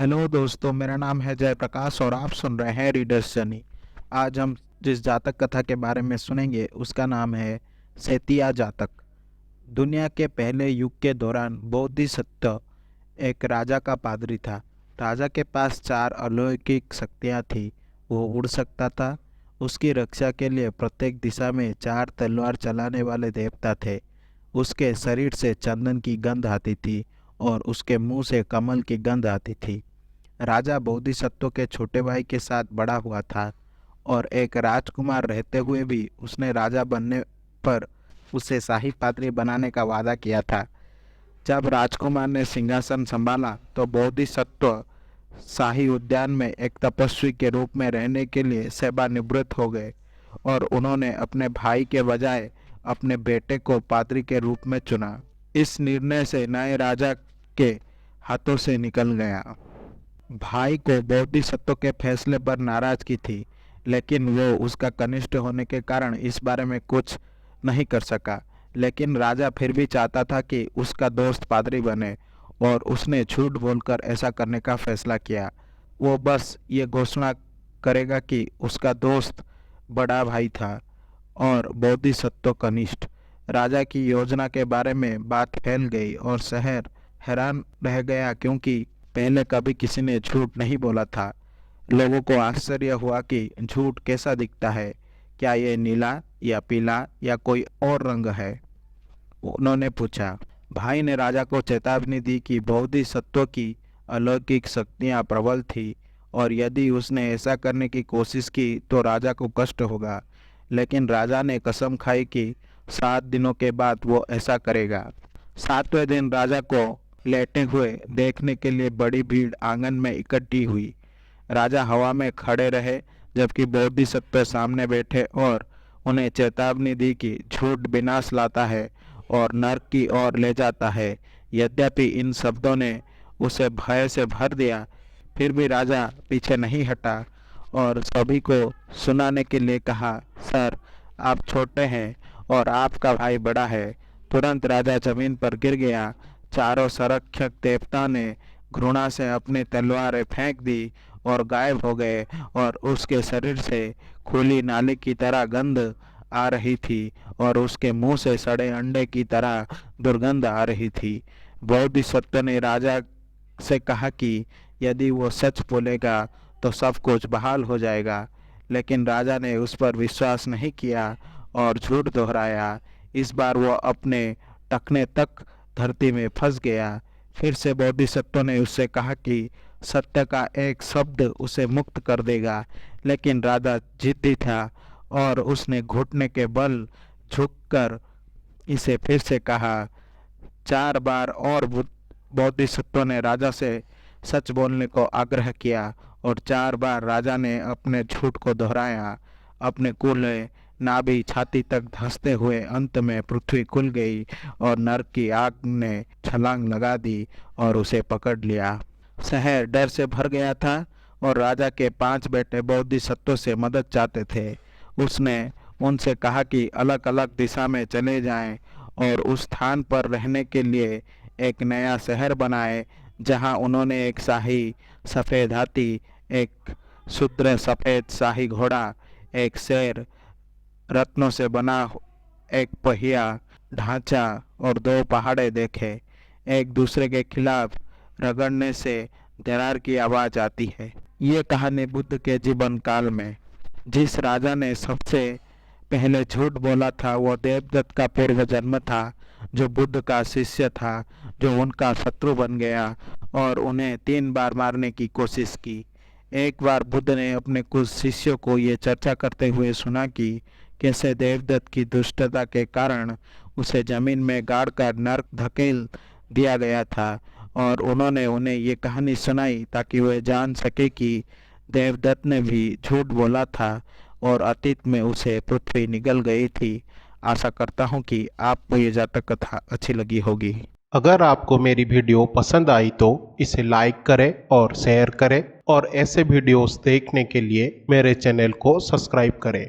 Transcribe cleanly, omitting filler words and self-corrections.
Hello दोस्तों, मेरा नाम है जयप्रकाश और आप सुन रहे हैं रीडर्स जर्नी। आज हम जिस जातक कथा के बारे में सुनेंगे उसका नाम है सेतिया जातक। दुनिया के पहले युग के दौरान बोधिसत्व एक राजा का पादरी था। राजा के पास 4 अलौकिक शक्तियाँ थी। वो उड़ सकता था। उसकी रक्षा के लिए प्रत्येक दिशा में 4 तलवार चलाने वाले देवता थे। उसके शरीर से चंदन की गंध आती थी और उसके मुंह से कमल की गंध आती थी। राजा बोधिसत्व के छोटे भाई के साथ बड़ा हुआ था और एक राजकुमार रहते हुए भी उसने राजा बनने पर उसे शाही पात्री बनाने का वादा किया था। जब राजकुमार ने सिंहासन संभाला तो बोधिसत्व शाही उद्यान में एक तपस्वी के रूप में रहने के लिए सेवानिवृत्त हो गए और उन्होंने अपने भाई के बजाय अपने बेटे को पात्री के रूप में चुना। इस निर्णय से नए राजा के हाथों से निकल गया। भाई को बोधिसत्व के फैसले पर नाराजगी थी, लेकिन वो उसका कनिष्ठ होने के कारण इस बारे में कुछ नहीं कर सका। लेकिन राजा फिर भी चाहता था कि उसका दोस्त पादरी बने और उसने झूठ बोलकर ऐसा करने का फैसला किया। वो बस ये घोषणा करेगा कि उसका दोस्त बड़ा भाई था और बोधिसत्व कनिष्ठ। राजा की योजना के बारे में बात फैल गई और शहर हैरान रह गया, क्योंकि पहले कभी किसी ने झूठ नहीं बोला था। लोगों को आश्चर्य हुआ कि झूठ कैसा दिखता है, क्या ये नीला या पीला या कोई और रंग है। उन्होंने पूछा। भाई ने राजा को चेतावनी दी कि बोधिसत्व की अलौकिक शक्तियाँ प्रबल थी और यदि उसने ऐसा करने की कोशिश की तो राजा को कष्ट होगा। लेकिन राजा ने कसम खाई कि 7 दिनों के बाद वो ऐसा करेगा। 7वें दिन राजा को लेटे हुए देखने के लिए बड़ी भीड़ आंगन में इकट्ठी हुई। राजा हवा में खड़े रहे जबकि बोधिसत्व सामने बैठे और उन्हें चेतावनी दी कि झूठ विनाश लाता है और नरक की ओर ले जाता है। यद्यपि इन शब्दों ने उसे भय से भर दिया, फिर भी राजा पीछे नहीं हटा और सभी को सुनाने के लिए कहा, सर, आप छोटे हैं और आपका भाई बड़ा है। तुरंत राजा जमीन पर गिर गया। चारों संरक्षक देवता ने घृणा से अपनी तलवारें फेंक दी और गायब हो गए और उसके शरीर से खुली नाली की तरह गंध आ रही थी और उसके मुंह से सड़े अंडे की तरह दुर्गंध आ रही थी। बोधिसत्व ने राजा से कहा कि यदि वो सच बोलेगा तो सब कुछ बहाल हो जाएगा, लेकिन राजा ने उस पर विश्वास नहीं किया और झूठ दोहराया। इस बार वो अपने टखने तक धरती में फंस गया। फिर से बोधिसत्व ने उससे कहा कि सत्य का एक शब्द उसे मुक्त कर देगा, लेकिन राजा जिद्दी था और उसने घुटने के बल झुककर इसे फिर से कहा। 4 बार और बोधिसत्व ने राजा से सच बोलने को आग्रह किया और 4 बार राजा ने अपने झूठ को दोहराया। अपने कूल्हे नाभि छाती तक धंसते हुए अंत में पृथ्वी खुल गई और नरक की आग ने छलांग लगा दी और उसे पकड़ लिया। शहर डर से भर गया था और राजा के 5 बेटे बोधिसत्व से मदद चाहते थे। उसने उनसे कहा कि अलग अलग दिशा में चले जाएं और उस स्थान पर रहने के लिए एक नया शहर बनाए, जहां उन्होंने एक शाही सफ़ेद हाथी, एक शुद्र सफ़ेद शाही घोड़ा, एक शेर, रत्नों से बना एक पहिया ढांचा और 2 पहाड़े देखे। एक दूसरे के खिलाफ रगड़ने से दरार की आवाज आती है। ये कहानी बुद्ध के जीवन काल में जिस राजा ने सबसे पहले झूठ बोला था वो देवदत्त का पूर्व जन्म था, जो बुद्ध का शिष्य था, जो उनका शत्रु बन गया और उन्हें 3 बार मारने की कोशिश की। एक बार बुद्ध ने अपने कुछ शिष्यों को ये चर्चा करते हुए सुना कि कैसे देवदत्त की दुष्टता के कारण उसे जमीन में गाड़कर नरक धकेल दिया गया था और उन्होंने उन्हें ये कहानी सुनाई ताकि वे जान सके कि देवदत्त ने भी झूठ बोला था और अतीत में उसे पृथ्वी निगल गई थी। आशा करता हूँ कि आपको ये जातक कथा अच्छी लगी होगी। अगर आपको मेरी वीडियो पसंद आई तो इसे लाइक करें और शेयर करें और ऐसे वीडियोस देखने के लिए मेरे चैनल को सब्सक्राइब करें।